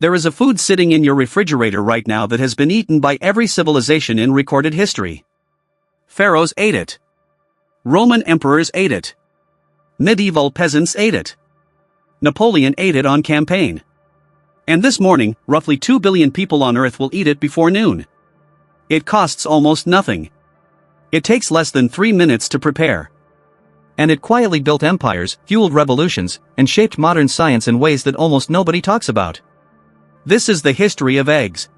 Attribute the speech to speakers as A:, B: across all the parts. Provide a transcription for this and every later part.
A: There is a food sitting in your refrigerator right now that has been eaten by every civilization in recorded history. Pharaohs ate it. Roman emperors ate it. Medieval peasants ate it. Napoleon ate it on campaign. And this morning, roughly 2 billion people on Earth will eat it before noon. It costs almost nothing. It takes less than 3 minutes to prepare. And it quietly built empires, fueled revolutions, and shaped modern science in ways that almost nobody talks about. This is the history of eggs.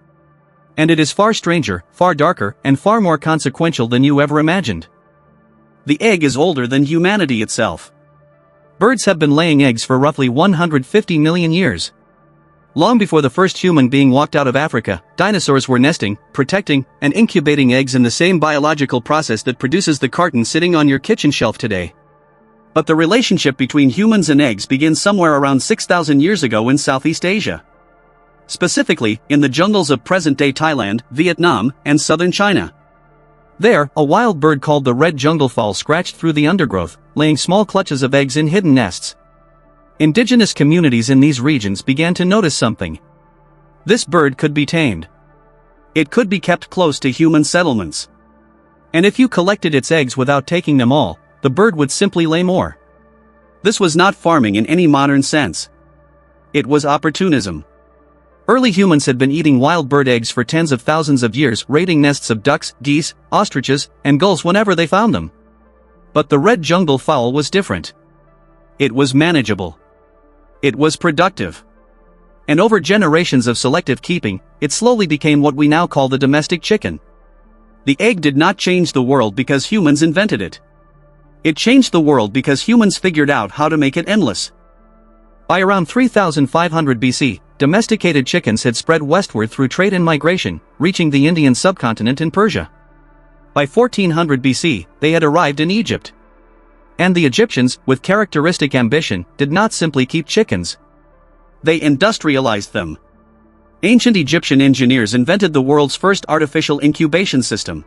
A: And it is far stranger, far darker, and far more consequential than you ever imagined. The egg is older than humanity itself. Birds have been laying eggs for roughly 150 million years. Long before the first human being walked out of Africa, dinosaurs were nesting, protecting, and incubating eggs in the same biological process that produces the carton sitting on your kitchen shelf today. But the relationship between humans and eggs begins somewhere around 6,000 years ago in Southeast Asia. Specifically, in the jungles of present-day Thailand, Vietnam, and southern China. There, a wild bird called the red jungle fowl scratched through the undergrowth, laying small clutches of eggs in hidden nests. Indigenous communities in these regions began to notice something. This bird could be tamed. It could be kept close to human settlements. And if you collected its eggs without taking them all, the bird would simply lay more. This was not farming in any modern sense. It was opportunism. Early humans had been eating wild bird eggs for tens of thousands of years, raiding nests of ducks, geese, ostriches, and gulls whenever they found them. But the red jungle fowl was different. It was manageable. It was productive. And over generations of selective keeping, it slowly became what we now call the domestic chicken. The egg did not change the world because humans invented it. It changed the world because humans figured out how to make it endless. By around 3500 BC, domesticated chickens had spread westward through trade and migration, reaching the Indian subcontinent and Persia. By 1400 BC, they had arrived in Egypt. And the Egyptians, with characteristic ambition, did not simply keep chickens. They industrialized them. Ancient Egyptian engineers invented the world's first artificial incubation system.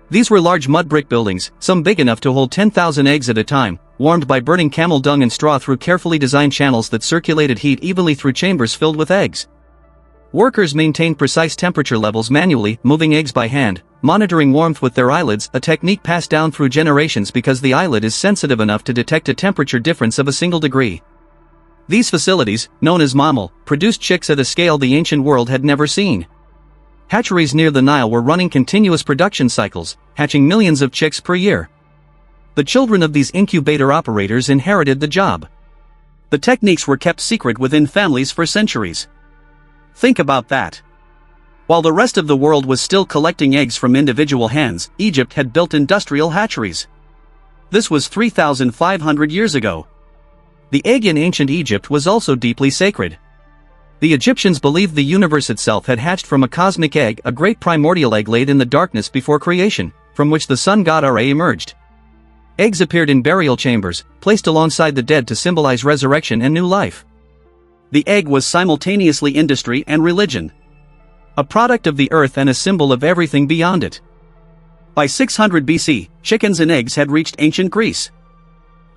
A: These were large mud brick buildings, some big enough to hold 10,000 eggs at a time, warmed by burning camel dung and straw through carefully designed channels that circulated heat evenly through chambers filled with eggs. Workers maintained precise temperature levels manually, moving eggs by hand, monitoring warmth with their eyelids, a technique passed down through generations because the eyelid is sensitive enough to detect a temperature difference of a single degree. These facilities, known as mammal, produced chicks at a scale the ancient world had never seen. Hatcheries near the Nile were running continuous production cycles, hatching millions of chicks per year. The children of these incubator operators inherited the job. The techniques were kept secret within families for centuries. Think about that. While the rest of the world was still collecting eggs from individual hens, Egypt had built industrial hatcheries. This was 3,500 years ago. The egg in ancient Egypt was also deeply sacred. The Egyptians believed the universe itself had hatched from a cosmic egg, a great primordial egg laid in the darkness before creation, from which the sun god Ra emerged. Eggs appeared in burial chambers, placed alongside the dead to symbolize resurrection and new life. The egg was simultaneously industry and religion. A product of the earth and a symbol of everything beyond it. By 600 BC, chickens and eggs had reached ancient Greece.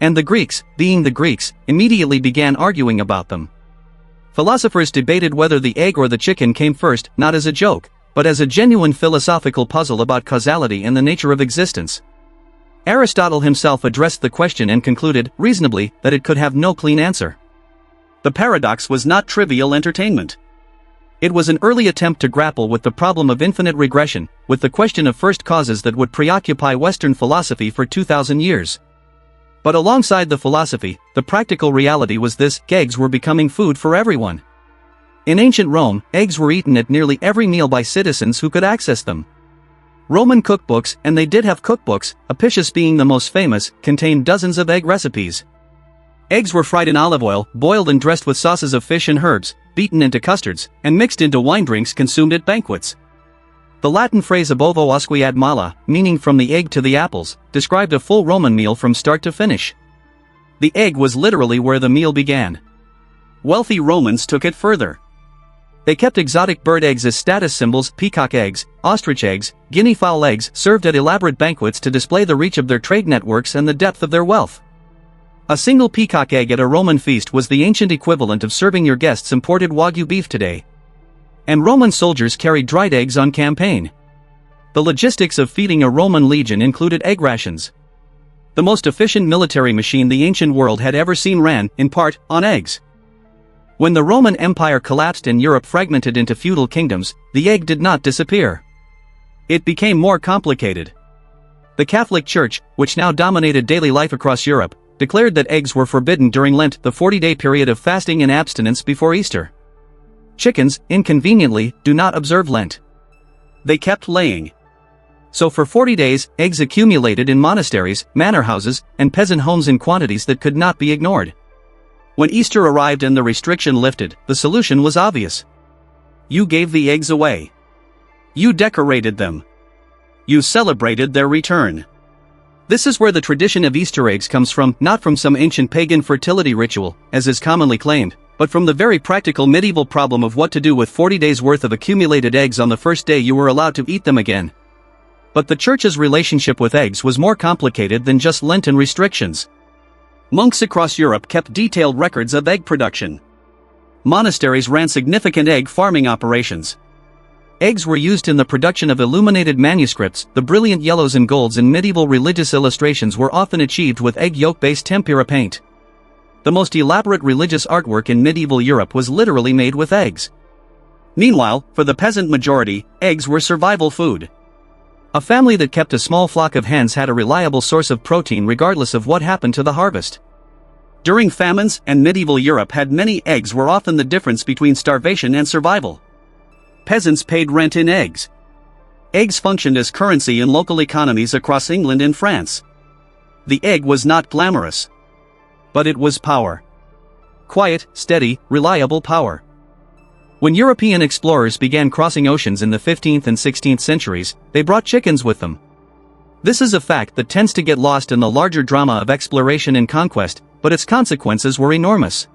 A: And the Greeks, being the Greeks, immediately began arguing about them. Philosophers debated whether the egg or the chicken came first, not as a joke, but as a genuine philosophical puzzle about causality and the nature of existence. Aristotle himself addressed the question and concluded, reasonably, that it could have no clean answer. The paradox was not trivial entertainment. It was an early attempt to grapple with the problem of infinite regression, with the question of first causes that would preoccupy Western philosophy for 2,000 years. But alongside the philosophy, the practical reality was this: eggs were becoming food for everyone. In ancient Rome, eggs were eaten at nearly every meal by citizens who could access them. Roman cookbooks, and they did have cookbooks, Apicius being the most famous, contained dozens of egg recipes. Eggs were fried in olive oil, boiled and dressed with sauces of fish and herbs, beaten into custards, and mixed into wine drinks consumed at banquets. The Latin phrase ab ovo usque ad mala, meaning from the egg to the apples, described a full Roman meal from start to finish. The egg was literally where the meal began. Wealthy Romans took it further. They kept exotic bird eggs as status symbols: peacock eggs, ostrich eggs, guinea fowl eggs, served at elaborate banquets to display the reach of their trade networks and the depth of their wealth. A single peacock egg at a Roman feast was the ancient equivalent of serving your guests imported Wagyu beef today. And Roman soldiers carried dried eggs on campaign. The logistics of feeding a Roman legion included egg rations. The most efficient military machine the ancient world had ever seen ran, in part, on eggs. When the Roman Empire collapsed and Europe fragmented into feudal kingdoms, the egg did not disappear. It became more complicated. The Catholic Church, which now dominated daily life across Europe, declared that eggs were forbidden during Lent, the 40-day period of fasting and abstinence before Easter. Chickens, inconveniently, do not observe Lent. They kept laying. So for 40 days, eggs accumulated in monasteries, manor houses, and peasant homes in quantities that could not be ignored. When Easter arrived and the restriction lifted, the solution was obvious. You gave the eggs away. You decorated them. You celebrated their return. This is where the tradition of Easter eggs comes from, not from some ancient pagan fertility ritual, as is commonly claimed, but from the very practical medieval problem of what to do with 40 days' worth of accumulated eggs on the first day you were allowed to eat them again. But the Church's relationship with eggs was more complicated than just Lenten restrictions. Monks across Europe kept detailed records of egg production. Monasteries ran significant egg farming operations. Eggs were used in the production of illuminated manuscripts. The brilliant yellows and golds in medieval religious illustrations were often achieved with egg yolk-based tempera paint. The most elaborate religious artwork in medieval Europe was literally made with eggs. Meanwhile, for the peasant majority, eggs were survival food. A family that kept a small flock of hens had a reliable source of protein regardless of what happened to the harvest. During famines, and medieval Europe had many eggs were often the difference between starvation and survival. Peasants paid rent in eggs. Eggs functioned as currency in local economies across England and France. The egg was not glamorous. But it was power. Quiet, steady, reliable power. When European explorers began crossing oceans in the 15th and 16th centuries, they brought chickens with them. This is a fact that tends to get lost in the larger drama of exploration and conquest, but its consequences were enormous.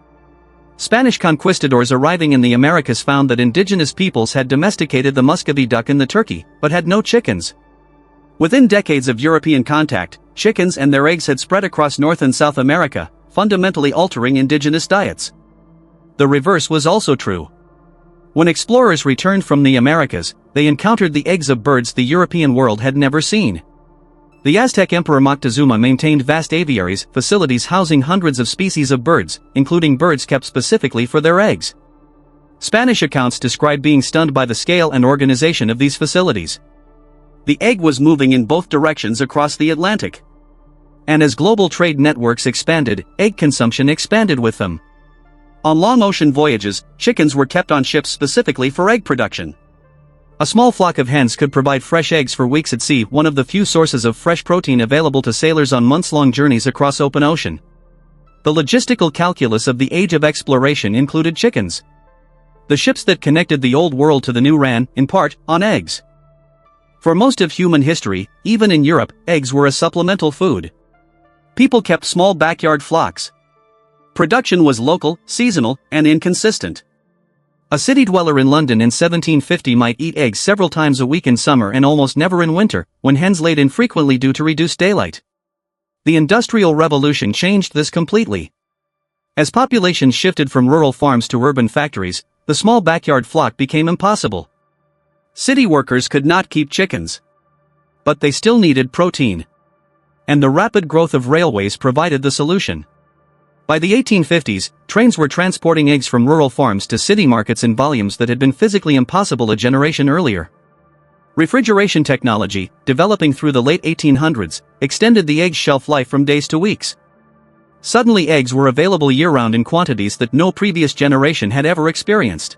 A: Spanish conquistadors arriving in the Americas found that indigenous peoples had domesticated the Muscovy duck and the turkey, but had no chickens. Within decades of European contact, chickens and their eggs had spread across North and South America, fundamentally altering indigenous diets. The reverse was also true. When explorers returned from the Americas, they encountered the eggs of birds the European world had never seen. The Aztec Emperor Moctezuma maintained vast aviaries, facilities housing hundreds of species of birds, including birds kept specifically for their eggs. Spanish accounts describe being stunned by the scale and organization of these facilities. The egg was moving in both directions across the Atlantic. And as global trade networks expanded, egg consumption expanded with them. On long ocean voyages, chickens were kept on ships specifically for egg production. A small flock of hens could provide fresh eggs for weeks at sea, one of the few sources of fresh protein available to sailors on months-long journeys across open ocean. The logistical calculus of the age of exploration included chickens. The ships that connected the Old World to the New ran, in part, on eggs. For most of human history, even in Europe, eggs were a supplemental food. People kept small backyard flocks. Production was local, seasonal, and inconsistent. A city dweller in London in 1750 might eat eggs several times a week in summer and almost never in winter, when hens laid infrequently due to reduced daylight. The Industrial Revolution changed this completely. As populations shifted from rural farms to urban factories, the small backyard flock became impossible. City workers could not keep chickens. But they still needed protein. And the rapid growth of railways provided the solution. By the 1850s, trains were transporting eggs from rural farms to city markets in volumes that had been physically impossible a generation earlier. Refrigeration technology, developing through the late 1800s, extended the egg's shelf life from days to weeks. Suddenly eggs were available year-round in quantities that no previous generation had ever experienced.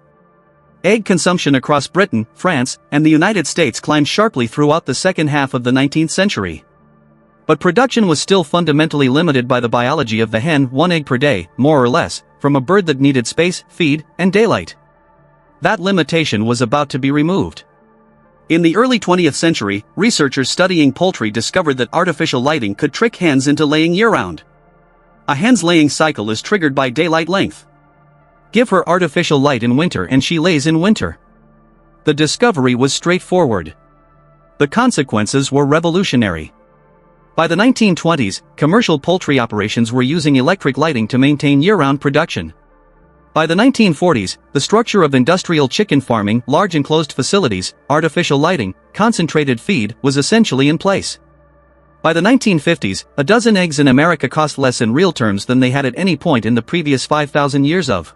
A: Egg consumption across Britain, France, and the United States climbed sharply throughout the second half of the 19th century. But production was still fundamentally limited by the biology of the hen, one egg per day, more or less, from a bird that needed space, feed, and daylight. That limitation was about to be removed. In the early 20th century, researchers studying poultry discovered that artificial lighting could trick hens into laying year-round. A hen's laying cycle is triggered by daylight length. Give her artificial light in winter and she lays in winter. The discovery was straightforward. The consequences were revolutionary. By the 1920s, commercial poultry operations were using electric lighting to maintain year-round production. By the 1940s, the structure of industrial chicken farming, large enclosed facilities, artificial lighting, concentrated feed, was essentially in place. By the 1950s, a dozen eggs in America cost less in real terms than they had at any point in the previous 5,000 years of.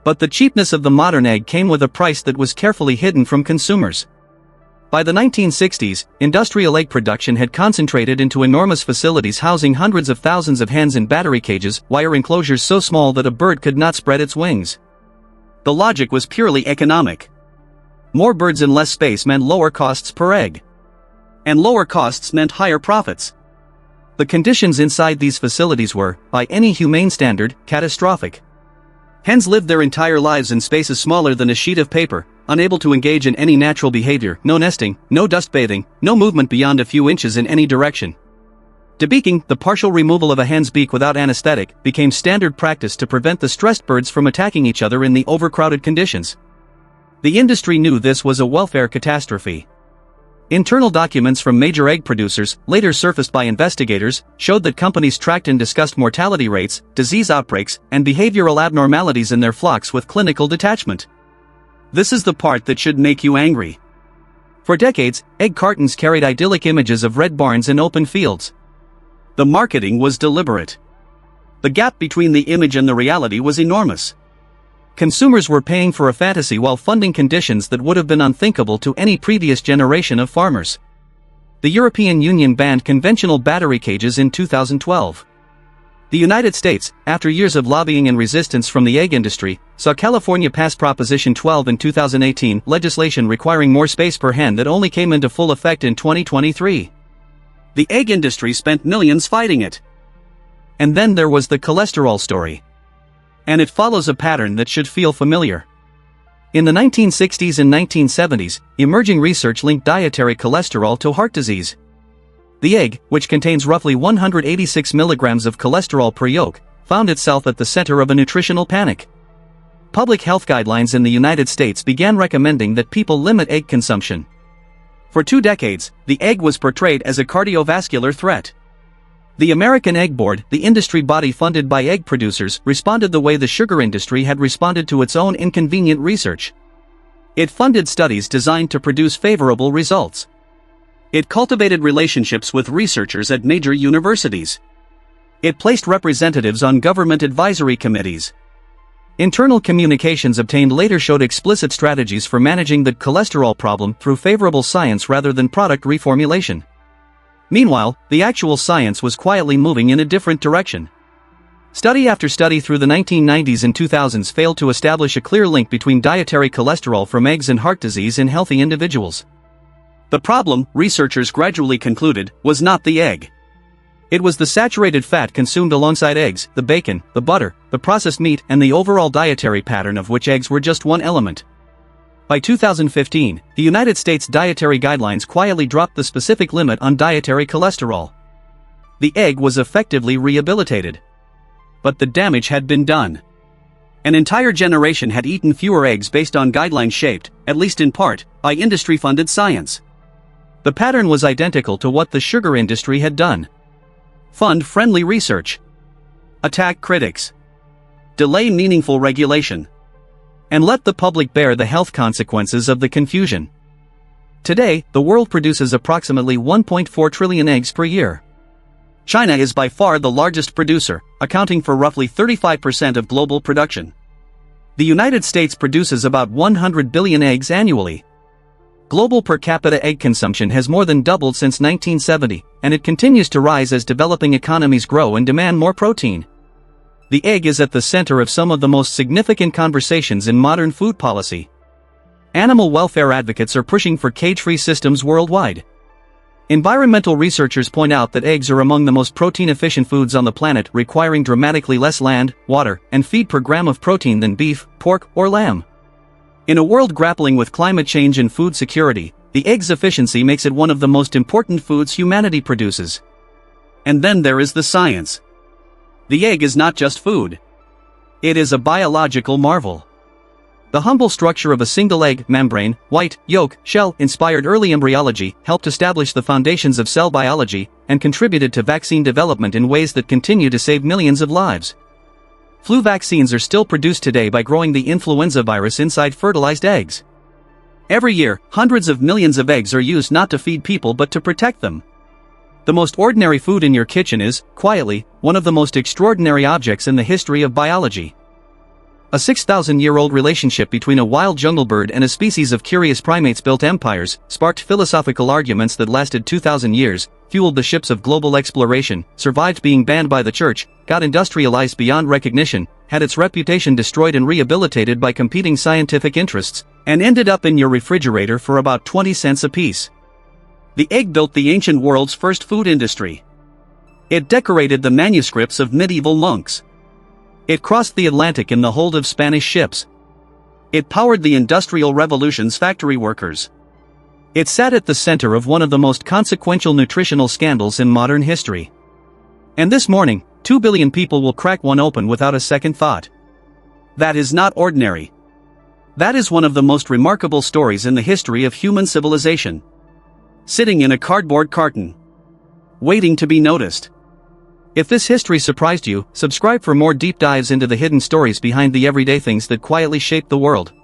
A: But the cheapness of the modern egg came with a price that was carefully hidden from consumers. By the 1960s, industrial egg production had concentrated into enormous facilities housing hundreds of thousands of hens in battery cages, wire enclosures so small that a bird could not spread its wings. The logic was purely economic. More birds in less space meant lower costs per egg. And lower costs meant higher profits. The conditions inside these facilities were, by any humane standard, catastrophic. Hens lived their entire lives in spaces smaller than a sheet of paper, unable to engage in any natural behavior, no nesting, no dust bathing, no movement beyond a few inches in any direction. Debeaking, the partial removal of a hen's beak without anesthetic, became standard practice to prevent the stressed birds from attacking each other in the overcrowded conditions. The industry knew this was a welfare catastrophe. Internal documents from major egg producers, later surfaced by investigators, showed that companies tracked and discussed mortality rates, disease outbreaks, and behavioral abnormalities in their flocks with clinical detachment. This is the part that should make you angry. For decades, egg cartons carried idyllic images of red barns and open fields. The marketing was deliberate. The gap between the image and the reality was enormous. Consumers were paying for a fantasy while funding conditions that would have been unthinkable to any previous generation of farmers. The European Union banned conventional battery cages in 2012. The United States, after years of lobbying and resistance from the egg industry, saw California pass Proposition 12 in 2018, legislation requiring more space per hen that only came into full effect in 2023. The egg industry spent millions fighting it. And then there was the cholesterol story. And it follows a pattern that should feel familiar. In the 1960s and 1970s, emerging research linked dietary cholesterol to heart disease. The egg, which contains roughly 186 milligrams of cholesterol per yolk, found itself at the center of a nutritional panic. Public health guidelines in the United States began recommending that people limit egg consumption. For 2 decades, the egg was portrayed as a cardiovascular threat. The American Egg Board, the industry body funded by egg producers, responded the way the sugar industry had responded to its own inconvenient research. It funded studies designed to produce favorable results. It cultivated relationships with researchers at major universities. It placed representatives on government advisory committees. Internal communications obtained later showed explicit strategies for managing the cholesterol problem through favorable science rather than product reformulation. Meanwhile, the actual science was quietly moving in a different direction. Study after study through the 1990s and 2000s failed to establish a clear link between dietary cholesterol from eggs and heart disease in healthy individuals. The problem, researchers gradually concluded, was not the egg. It was the saturated fat consumed alongside eggs, the bacon, the butter, the processed meat, and the overall dietary pattern of which eggs were just one element. By 2015, the United States dietary guidelines quietly dropped the specific limit on dietary cholesterol. The egg was effectively rehabilitated. But the damage had been done. An entire generation had eaten fewer eggs based on guidelines shaped, at least in part, by industry-funded science. The pattern was identical to what the sugar industry had done. Fund friendly research. Attack critics. Delay meaningful regulation. And let the public bear the health consequences of the confusion. Today, the world produces approximately 1.4 trillion eggs per year. China is by far the largest producer, accounting for roughly 35% of global production. The United States produces about 100 billion eggs annually. Global per capita egg consumption has more than doubled since 1970, and it continues to rise as developing economies grow and demand more protein. The egg is at the center of some of the most significant conversations in modern food policy. Animal welfare advocates are pushing for cage-free systems worldwide. Environmental researchers point out that eggs are among the most protein-efficient foods on the planet, requiring dramatically less land, water, and feed per gram of protein than beef, pork, or lamb. In a world grappling with climate change and food security, the egg's efficiency makes it one of the most important foods humanity produces. And then there is the science. The egg is not just food. It is a biological marvel. The humble structure of a single egg, membrane, white, yolk, shell-inspired early embryology helped establish the foundations of cell biology and contributed to vaccine development in ways that continue to save millions of lives. Flu vaccines are still produced today by growing the influenza virus inside fertilized eggs. Every year, hundreds of millions of eggs are used not to feed people but to protect them. The most ordinary food in your kitchen is, quietly, one of the most extraordinary objects in the history of biology. A 6,000-year-old relationship between a wild jungle bird and a species of curious primates built empires, sparked philosophical arguments that lasted 2,000 years, fueled the ships of global exploration, survived being banned by the church, got industrialized beyond recognition, had its reputation destroyed and rehabilitated by competing scientific interests, and ended up in your refrigerator for about 20 cents a piece. The egg built the ancient world's first food industry. It decorated the manuscripts of medieval monks. It crossed the Atlantic in the hold of Spanish ships. It powered the Industrial Revolution's factory workers. It sat at the center of one of the most consequential nutritional scandals in modern history. And this morning, 2 billion people will crack one open without a second thought. That is not ordinary. That is one of the most remarkable stories in the history of human civilization. Sitting in a cardboard carton. Waiting to be noticed. If this history surprised you, subscribe for more deep dives into the hidden stories behind the everyday things that quietly shape the world.